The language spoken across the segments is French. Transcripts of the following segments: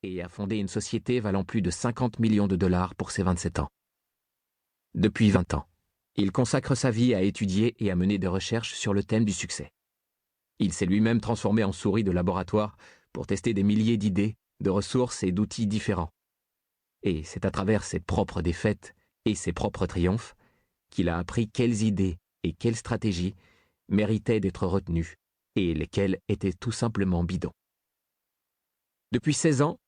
et a fondé une société valant plus de 50 millions de dollars pour ses 27 ans. Depuis 20 ans, il consacre sa vie à étudier et à mener des recherches sur le thème du succès. Il s'est lui-même transformé en souris de laboratoire pour tester des milliers d'idées, de ressources et d'outils différents. Et c'est à travers ses propres défaites et ses propres triomphes qu'il a appris quelles idées et quelles stratégies méritaient d'être retenues et lesquelles étaient tout simplement bidons. Depuis 16 ans,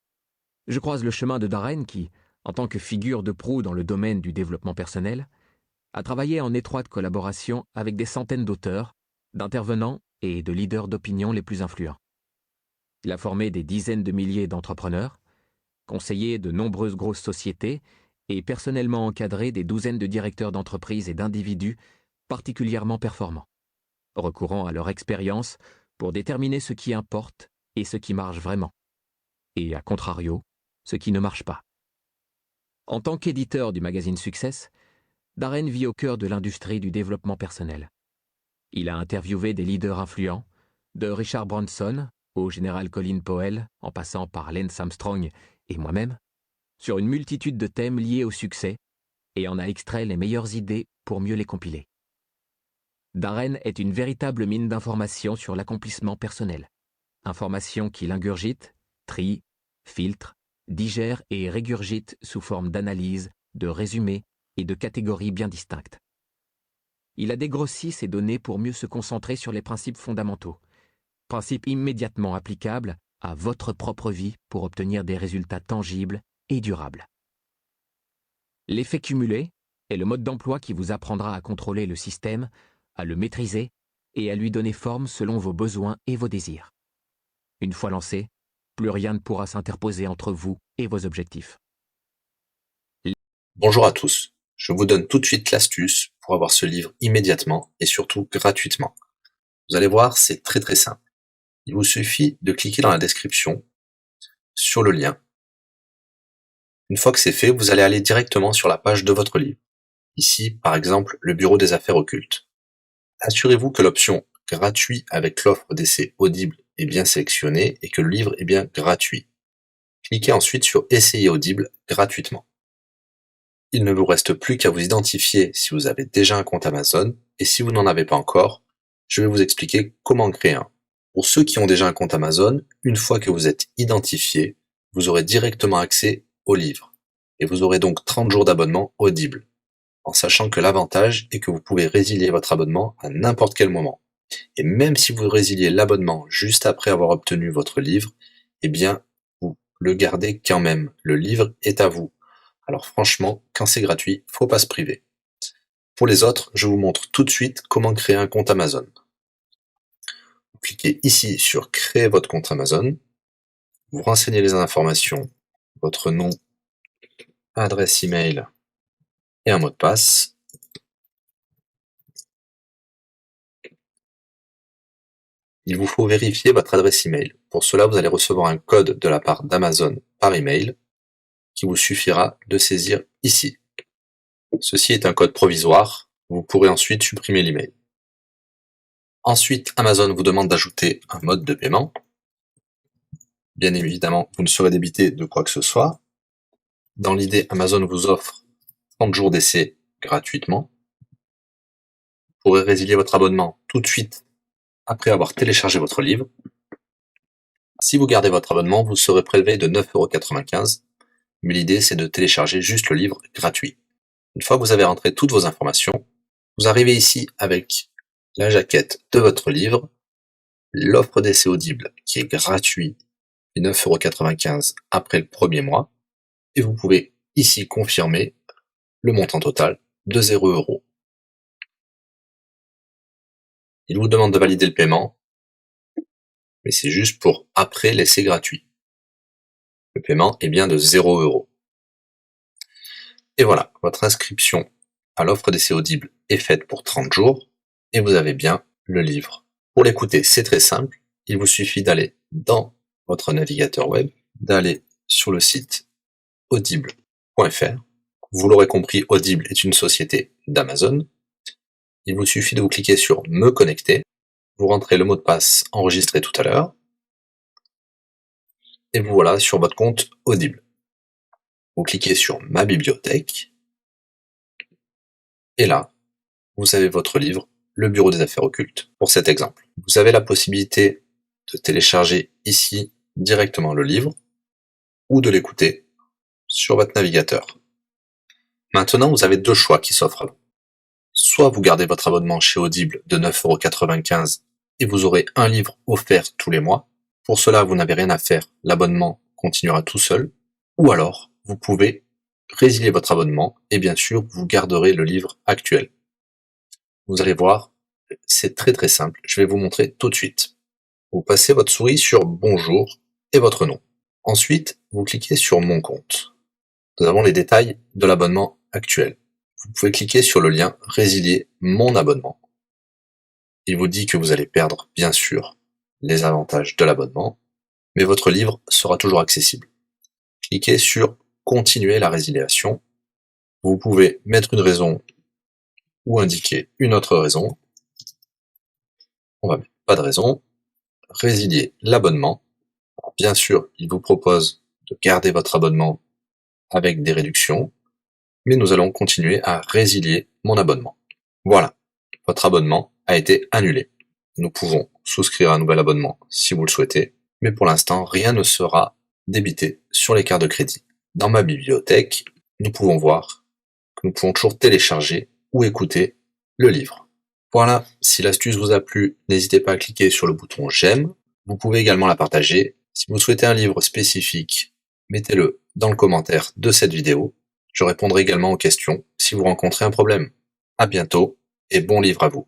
je croise le chemin de Darren qui, en tant que figure de proue dans le domaine du développement personnel, a travaillé en étroite collaboration avec des centaines d'auteurs, d'intervenants et de leaders d'opinion les plus influents. Il a formé des dizaines de milliers d'entrepreneurs, conseillé de nombreuses grosses sociétés et personnellement encadré des douzaines de directeurs d'entreprises et d'individus particulièrement performants, recourant à leur expérience pour déterminer ce qui importe et ce qui marche vraiment, et à contrario, ce qui ne marche pas. En tant qu'éditeur du magazine Success, Darren vit au cœur de l'industrie du développement personnel. Il a interviewé des leaders influents, de Richard Branson au général Colin Powell, en passant par Lance Armstrong et moi-même, sur une multitude de thèmes liés au succès, et en a extrait les meilleures idées pour mieux les compiler. Darren est une véritable mine d'informations sur l'accomplissement personnel. Informations qu'il ingurgite, trie, filtre, digère et régurgite sous forme d'analyse, de résumés et de catégories bien distinctes. Il a dégrossi ces données pour mieux se concentrer sur les principes fondamentaux, principes immédiatement applicables à votre propre vie pour obtenir des résultats tangibles et durables. L'effet cumulé est le mode d'emploi qui vous apprendra à contrôler le système, à le maîtriser et à lui donner forme selon vos besoins et vos désirs. Une fois lancé, plus rien ne pourra s'interposer entre vous et vos objectifs. Bonjour à tous, je vous donne tout de suite l'astuce pour avoir ce livre immédiatement et surtout gratuitement. Vous allez voir, c'est très simple. Il vous suffit de cliquer dans la description sur le lien. Une fois que c'est fait, vous allez aller directement sur la page de votre livre. Ici, par exemple, le bureau des affaires occultes. Assurez-vous que l'option gratuit avec l'offre d'essai Audible est bien sélectionnée et que le livre est bien gratuit. Cliquez ensuite sur Essayer Audible gratuitement. Il ne vous reste plus qu'à vous identifier si vous avez déjà un compte Amazon, et si vous n'en avez pas encore, je vais vous expliquer comment en créer un. Pour ceux qui ont déjà un compte Amazon, une fois que vous êtes identifié, vous aurez directement accès au livre, et vous aurez donc 30 jours d'abonnement Audible, en sachant que l'avantage est que vous pouvez résilier votre abonnement à n'importe quel moment. Et même si vous résiliez l'abonnement juste après avoir obtenu votre livre, eh bien, vous le gardez quand même. Le livre est à vous. Alors franchement, quand c'est gratuit, faut pas se priver. Pour les autres, je vous montre tout de suite comment créer un compte Amazon. Vous cliquez ici sur créer votre compte Amazon. Vous renseignez les informations, votre nom, adresse email et un mot de passe. Il vous faut vérifier votre adresse email. Pour cela, vous allez recevoir un code de la part d'Amazon par email qui vous suffira de saisir ici. Ceci est un code provisoire. Vous pourrez ensuite supprimer l'email. Ensuite, Amazon vous demande d'ajouter un mode de paiement. Bien évidemment, vous ne serez débité de quoi que ce soit. Dans l'idée, Amazon vous offre 30 jours d'essai gratuitement. Vous pourrez résilier votre abonnement tout de suite après avoir téléchargé votre livre. Si vous gardez votre abonnement, vous serez prélevé de 9,95 €, mais l'idée c'est de télécharger juste le livre gratuit. Une fois que vous avez rentré toutes vos informations, vous arrivez ici avec la jaquette de votre livre, l'offre d'essai Audible qui est gratuit et 9,95 € après le premier mois, et vous pouvez ici confirmer le montant total de 0 €. Il vous demande de valider le paiement, mais c'est juste pour après l'essai gratuit. Le paiement est bien de 0 €. Et voilà, votre inscription à l'offre d'essai Audible est faite pour 30 jours, et vous avez bien le livre. Pour l'écouter, c'est très simple. Il vous suffit d'aller dans votre navigateur web, d'aller sur le site audible.fr. Vous l'aurez compris, Audible est une société d'Amazon. Il vous suffit de vous cliquer sur Me connecter. Vous rentrez le mot de passe enregistré tout à l'heure. et vous voilà sur votre compte Audible. Vous cliquez sur Ma bibliothèque, et là, vous avez votre livre, Le Bureau des affaires occultes, pour cet exemple. Vous avez la possibilité de télécharger ici directement le livre, ou de l'écouter sur votre navigateur. Maintenant, vous avez deux choix qui s'offrent à vous. Soit vous gardez votre abonnement chez Audible de 9,95 € et vous aurez un livre offert tous les mois. Pour cela, vous n'avez rien à faire, l'abonnement continuera tout seul. Ou alors, vous pouvez résilier votre abonnement et bien sûr, vous garderez le livre actuel. Vous allez voir, c'est très très simple, je vais vous montrer tout de suite. Vous passez votre souris sur Bonjour et votre nom. Ensuite, vous cliquez sur Mon compte. Nous avons les détails de l'abonnement actuel. Vous pouvez cliquer sur le lien Résilier mon abonnement. Il vous dit que vous allez perdre, bien sûr, les avantages de l'abonnement, mais votre livre sera toujours accessible. Cliquez sur Continuer la résiliation. Vous pouvez mettre une raison ou indiquer une autre raison. On va mettre pas de raison. Résilier l'abonnement. Bien sûr, il vous propose de garder votre abonnement avec des réductions, mais nous allons continuer à résilier mon abonnement. Voilà, votre abonnement a été annulé. Nous pouvons souscrire un nouvel abonnement si vous le souhaitez, mais pour l'instant, rien ne sera débité sur les cartes de crédit. Dans ma bibliothèque, nous pouvons voir que nous pouvons toujours télécharger ou écouter le livre. Voilà, si l'astuce vous a plu, n'hésitez pas à cliquer sur le bouton j'aime. Vous pouvez également la partager. Si vous souhaitez un livre spécifique, mettez-le dans le commentaire de cette vidéo. Je répondrai également aux questions si vous rencontrez un problème. À bientôt et bon livre à vous.